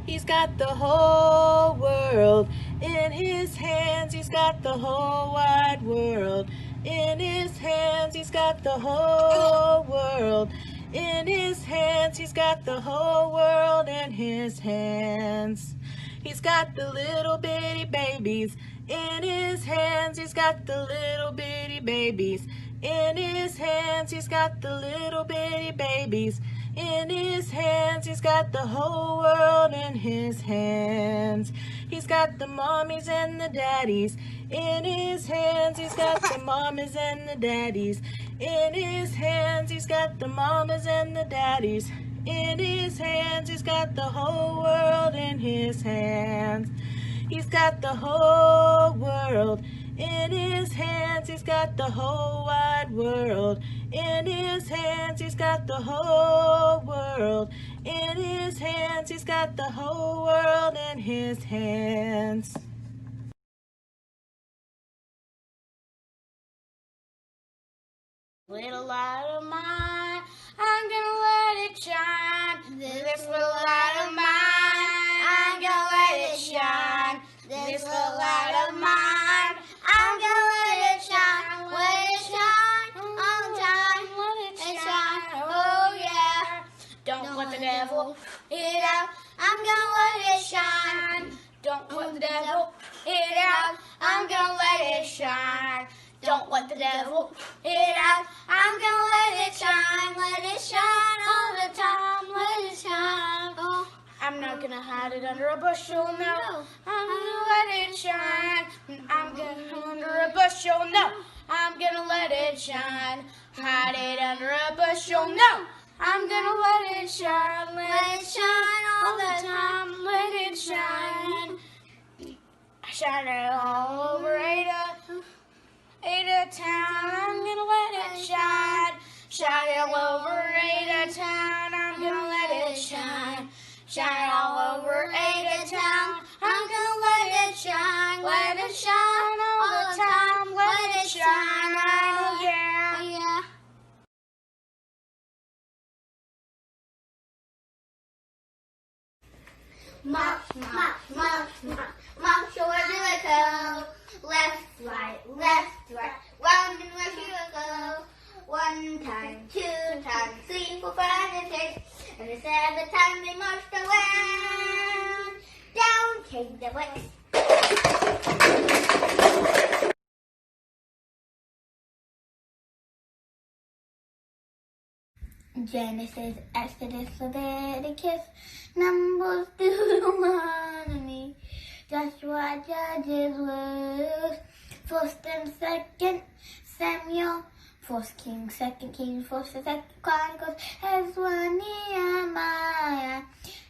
He's got the whole world in his hands. He's got the whole wide world in his hands. He's got the whole world in his hands. He's got the whole world in his hands. He's got the little bitty babies in his hands. He's got the little bitty babies in his hands. He's got the little bitty babies in his hands. He's got the whole world in his hands. He's got the mommies and the daddies in his hands. He's got the mommies and the daddies in his hands. He's got the mamas and the daddies in his hands. He's got the whole world in his hands. He's got the whole world in his hands. He's got the whole wide world in his hands. He's got the whole world in his hands. He's got the whole world in his hands. Little light of mine, I'm gonna let it shine. This little light of mine, I'm gonna let it shine. This little light of mine, I'm gonna let it shine. Let it shine all the time. Let it shine, oh yeah. Don't let the devil it out. I'm gonna let it shine. Don't let the devil it out. I'm gonna let it shine. Don't let the devil it out. I'm gonna let it shine all the time. Let it shine. Oh, I'm not gonna hide it under a bushel, no. I'm gonna let it shine. I'm gonna under a bushel, no. I'm gonna let it shine. Hide it under a bushel, no. I'm gonna let it shine all the time. Let it shine. Shine it all over Ada Town, I'm gonna let it shine. Shine all over Ada Town, I'm gonna let it shine. Shine all over Ada Town, I'm gonna let it shine. Let it shine all the time. Let it shine, oh yeah, yeah. March, march, march, march, march where do I go? Left, right, round and where do I go? 1 time, 2 times, 3, 4, 5, and 6, and the 7th time they marched around. Down came the west. Genesis, Exodus, Leviticus, Numbers, Deuteronomy, Joshua, Judges, Ruth, 1st and 2nd Samuel, 1st Kings, 2nd Kings, 1st and 2nd Chronicles, Ezra, Nehemiah,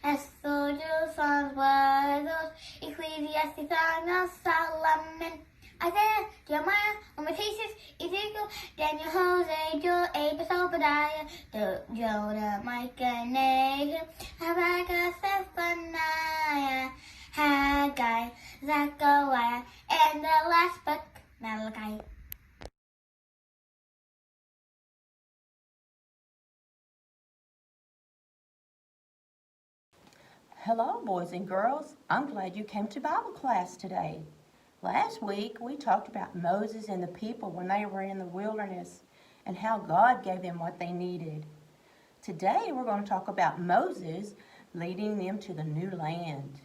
Esther, Psalms, Brothers, Ecclesiastes, Song of Solomon, Isaiah, Jeremiah, Lamentations, Ezekiel, Daniel, Hosea, Joel, Amos, Obadiah, Jonah, Micah, Nahum, Habakkuk, Zephaniah, Haggai, Zechariah, and the last book, Malachi. Hello, boys and girls. I'm glad you came to Bible class today. Last week, we talked about Moses and the people when they were in the wilderness and how God gave them what they needed. Today, we're going to talk about Moses leading them to the new land.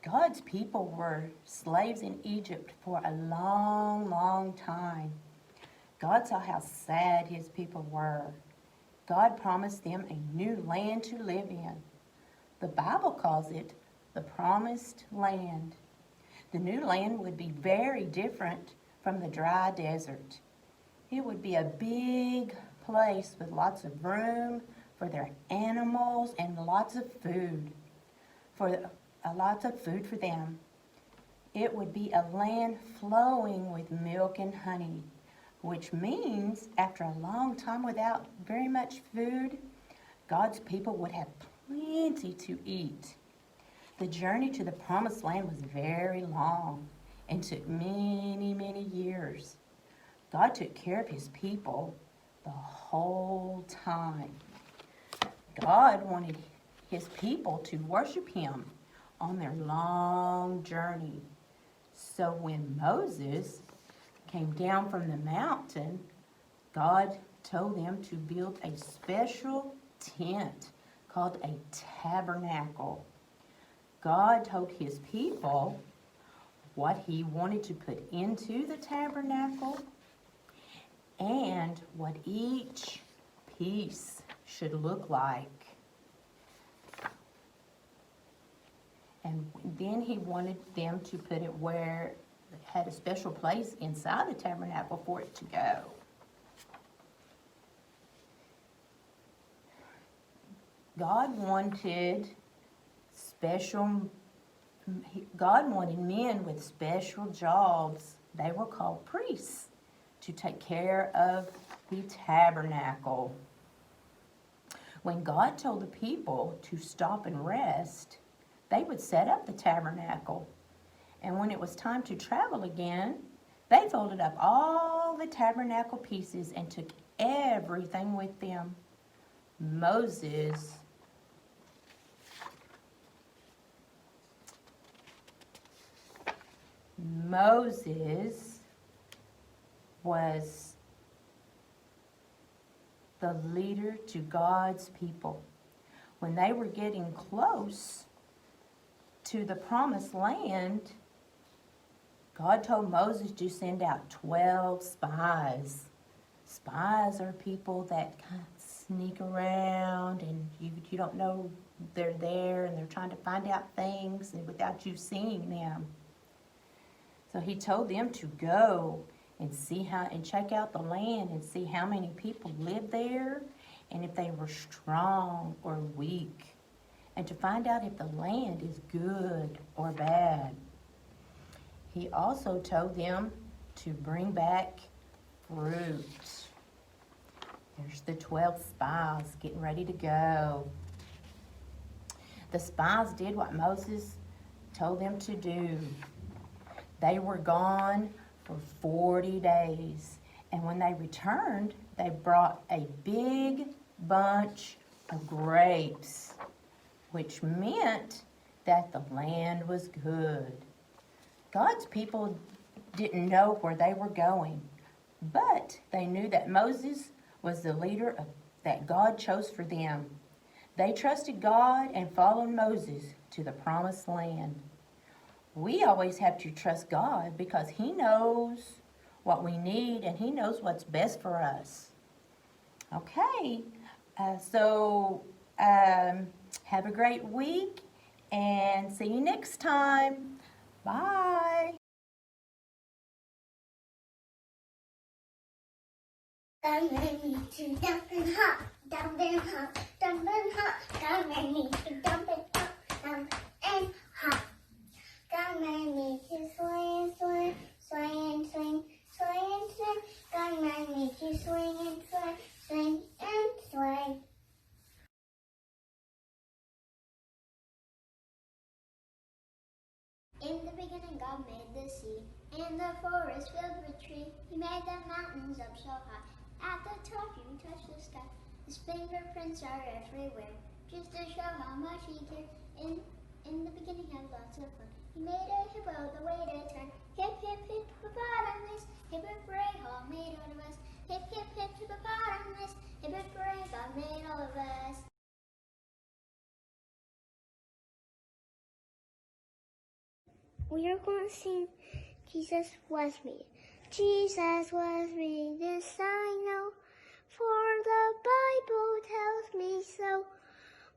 God's people were slaves in Egypt for a long, long time. God saw how sad his people were. God promised them a new land to live in. The Bible calls it the Promised Land. The new land would be very different from the dry desert. It would be a big place with lots of room for their animals and lots of food, lots of food for them. It would be a land flowing with milk and honey, which means after a long time without very much food, God's people would have plenty to eat. The journey to the Promised Land was very long and took many, many years. God took care of his people the whole time. God wanted his people to worship him on their long journey. So when Moses came down from the mountain, God told them to build a special tent called a tabernacle. God told his people what he wanted to put into the tabernacle and what each piece should look like. And then he wanted them to put it where it had a special place inside the tabernacle for it to go. God wanted men with special jobs. They were called priests to take care of the tabernacle. When God told the people to stop and rest, they would set up the tabernacle. And when it was time to travel again, they folded up all the tabernacle pieces and took everything with them. Moses was the leader to God's people. When they were getting close to the promised land, God told Moses to send out 12 spies. Spies are people that kind of sneak around and you don't know they're there, and they're trying to find out things without you seeing them. So he told them to go and check out the land and see how many people lived there and if they were strong or weak, and to find out if the land is good or bad. He also told them to bring back fruit. There's the 12 spies getting ready to go. The spies did what Moses told them to do. They were gone for 40 days. And when they returned, they brought a big bunch of grapes, which meant that the land was good. God's people didn't know where they were going, but they knew that Moses was the leader that God chose for them. They trusted God and followed Moses to the promised land. We always have to trust God because he knows what we need and he knows what's best for us. Okay, so have a great week and see you next time. Bye. Dump and hop, dump and hop, dump and hop. Come and need to dump and hop, dump and hop. Come and need to swing, swing, swing, swing, swing, swing. Come and need to swing and swing, swing and swing. In the beginning, God made the sea and the forest filled with trees. He made the mountains up so high. At the top, you touch the sky. His fingerprints are everywhere, just to show how much he cared. In the beginning, had lots of fun. He made a hippo the way to turn. Hip, hip, hip, hippopotamus. Hip, hip, hooray, God made all of us. Hip, hip, hip, hippopotamus. Hip, hip, hooray, God made all of us. We are going to sing Jesus Was Me. Jesus was me, this I know, for the Bible tells me so.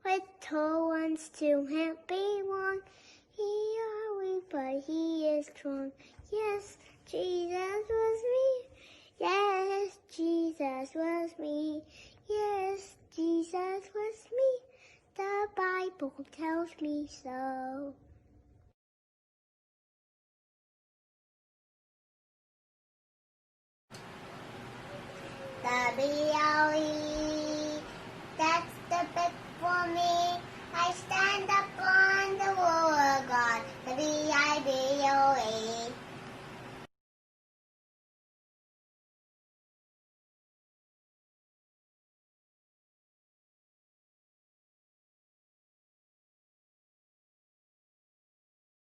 Little ones to him belong. He are weak, but he is strong. Yes, Jesus was me. Yes, Jesus was me. Yes, Jesus was me. The Bible tells me so. The B-O-E, that's the bit for me. I stand up